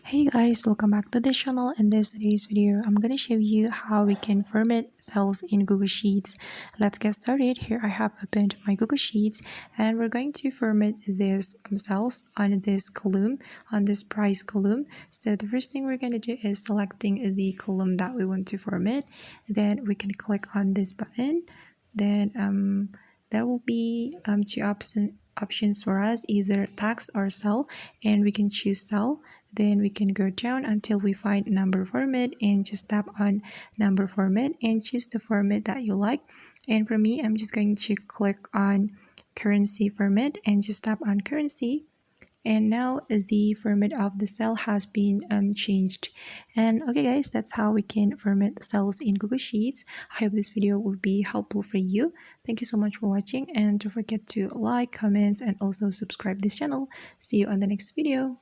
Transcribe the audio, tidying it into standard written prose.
Hey guys, welcome back to the channel. In this today's video, I'm gonna show you how we can format cells in Google Sheets. Let's get started. Here I have opened my Google Sheets and we're going to format these cells on this column, on this price column. So the first thing we're gonna do is selecting the column that we want to format. Then we can click on this button. Then there will be two options for us, either text or cell, and we can choose cell. Then we can go down until we find number format and just tap on number format and choose the format that you like. And for me, I'm just going to click on currency format and just tap on currency. And now the format of the cell has been changed. And okay guys, that's how we can format cells in Google Sheets. I hope this video will be helpful for you. Thank you so much for watching, and don't forget to like, comments, and also subscribe this channel. See you on the next video.